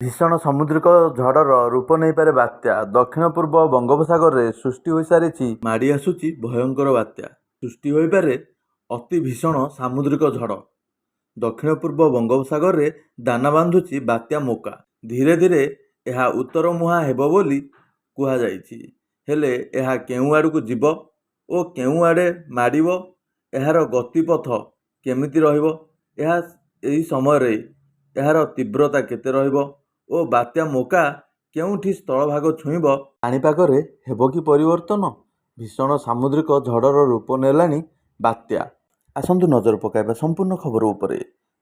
भीषण सामुद्रिक झड़र रूप नहीं पारे बात्या। दक्षिण पूर्व बंगोपसागर में सृष्टि हो सारी माड़ी आसुची भयंकर बात्या। सृष्टि हो पारे अति भीषण सामुद्रिक झड़। दक्षिण पूर्व बंगोपसागर में दाना बांधुची बात्या मोका। धीरे धीरे यह उत्तर मुहां हेबो बोली कुहा जाइछि। हेले यह केउं आड़कू जीव ओ केउं आड़े माड़िबो, एहार गतिपथ केमिति रहिबो, एही समय रे एहार तीव्रता केते रहिबो ओ बात्या मोका केउंठी स्थलभाग छुईब, पाणीपाग रे हेबो कि परिवर्तन। भीषण सामुद्रिक झड़र रूप नेलानी बात्या। आसंतु नजर पकाइबा संपूर्ण खबर उपरे।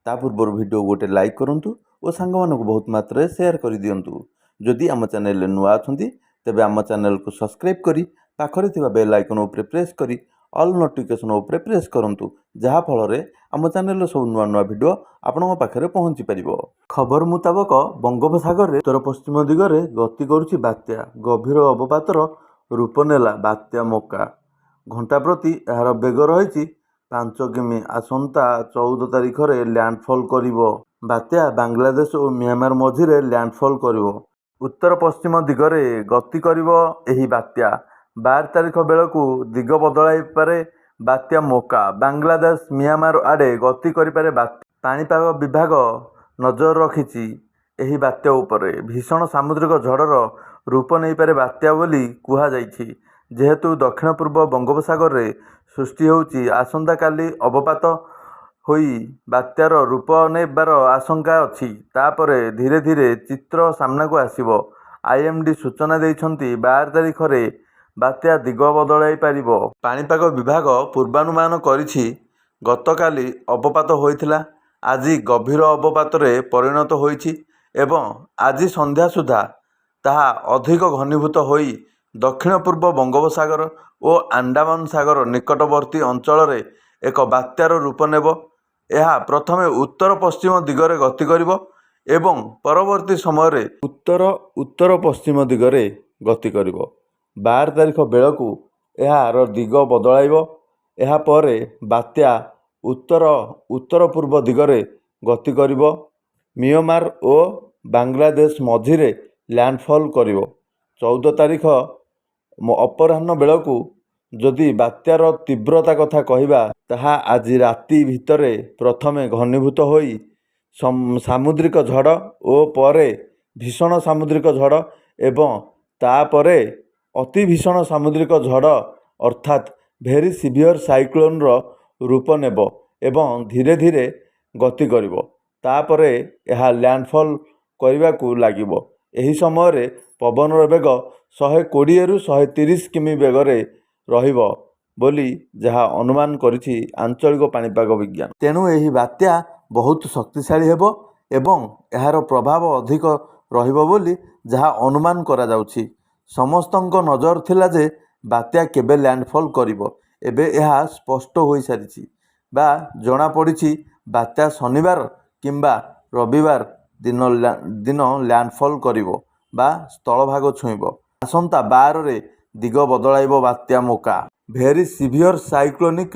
ता पूर्व वीडियो गोटे लाइक करंतु और सांग मानकु बहुत मात्रा शेयर कर दियंतु। जदि आम चैनल रे नुआ अछंती तेबे आम चैनल को सब्सक्राइब करी पाखरे थिबा बेल आइकन उपरे प्रेस करी ऑल नोटिफिकेशन उपरे प्रेस करंतु, जहा फल रे आम चैनल रो सब नुआ नुआ वीडियो आपनक पाखरे पहुंची परिबो। खबर मुताबक बंगोपसागर रे उत्तर पश्चिम दिगरे गति करुछि बात्या। गभीर अवपातर रूप नेला बात्या मोका। घंटा प्रति एहार बेग रहिछि 5 किमी। आसंता 14 तारिख रे लैंडफॉल करिवो। बात्या बांग्लादेश और म्यांमार मझिरे लैंडफॉल करिवो। उत्तर पश्चिम दिगरे गति करिवो एही बात्या। 12 तारिख बेलकू दिग बदलाई पारे बात्या मोका। बांग्लादेश म्यांमार आड़े गति करिपारे बात्या। पाणीपाग विभाग नजर रखिछि एही बात्या उपरे। भीषण सामुद्रिक झड़र रूप नहीं पारे बात्या बोली कुहा जाइछि। जेहेतु दक्षिण पूर्व बंगोपसागर रे सृष्टि होउछि, आसंता काली अवपात होई बात्यार रूप नेबार आशंका अछि। तापरे धीरे धीरे चित्र सामना को आसिबो। आईएमडी सूचना देइछन्ति 12 तारिख रे बात्या दिग बदलाई पारिबो। पाणीपाग विभाग पूर्वानुमान करिछि गतकाली अवपात होइथिला, आजि गभीर अवपात रे परिणत होइछि एवं आजि संध्या सुधा ताहा अधिक घनीभूत होई दक्षिण पूर्व बंगोपसागर और अंडमान सागर निकटवर्ती अंचल रे एक बात्यार रूप नेब। यह प्रथमे उत्तर पश्चिम दिगरे गति करिवो एवं परवर्ती समय रे उत्तर पश्चिम दिगरे गति करिवो। 12 तारिख बेलकू यार दिग बदलाइबो। एहा परे बात्या उत्तर पूर्व दिगरे गति करिवो। म्यांमार और बांग्लादेश मझिरे लैंडफॉल करिवो। 14 तारिख अपराह्न बेलकू जदि बात्यार तीव्रता कथा कहिबा ताहा आज राति भितरे प्रथमे घनीभूत होई सामुद्रिक झड़ और परे भीषण सामुद्रिक झड़ एवं तापरे अति भीषण सामुद्रिक झड़ अर्थात भेरी सीवियर साइक्लोन रूप नेब एवं धीरे धीरे गति करिवो। तापरे यह लैंडफॉल करने लागिबो। एही समय रे पवनर बेग 120 रु 130 किमी बेगरे रहिबो बोली जहा अनुमान करिछि आंचलिक पाणीपाग विज्ञान। तेणु एही बात्या बहुत शक्तिशाली हेबो एवं एहार प्रभाव अधिक रहिबो बोली जहा अनुमान करा जाउछि। समस्तଙ୍କ नजर थिला जे बात्या केबे लैंडफॉल करिवो। एबे एहा स्पष्ट होई सारिछि बा जणा पड़िछि बात्या शनिवार किंबा रविवार दिन लैंडफॉल करिवो बा स्थलभाग छुईबो। आसंता 12 रे दिग बदलाइबो बात्या मोका। भेरी सीवियर साइक्लोनिक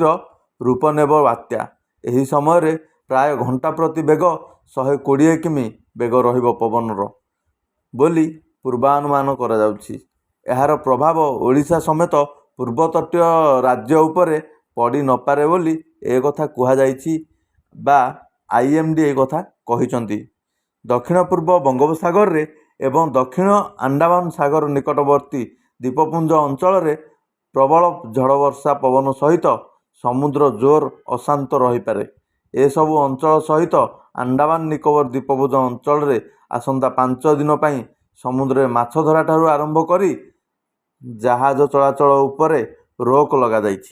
रूप नेब बात्या। एही समय रे प्राय घंटा प्रति बेग 120 किमी बेग रहिबो पवनर बोली पूर्वानुमान करा जाउछि। एहार प्रभाव ओडिशा समेत पूर्व तटीय राज्य उपरे पड़ी न पारे बोली ए कथा कुहा जाइछि बा आईएमडी ए कथा कहिसंती। दक्षिण पूर्व बंगोपसागर रे एवं दक्षिण अंडमान सागर निकटवर्ती द्वीपपुंज अंचल रे प्रबल झड़ वर्षा पवन सहित समुद्र जोर अशांत रही पारे। ए सबु अंचल सहित अंडमान निकोबर द्वीपपुंज अंचल रे आसंता 5 दिन पई समुद्र माछ धरा ठारू आरंभ करी जहाज चलाचल उपरे रोक लगा जाइछि।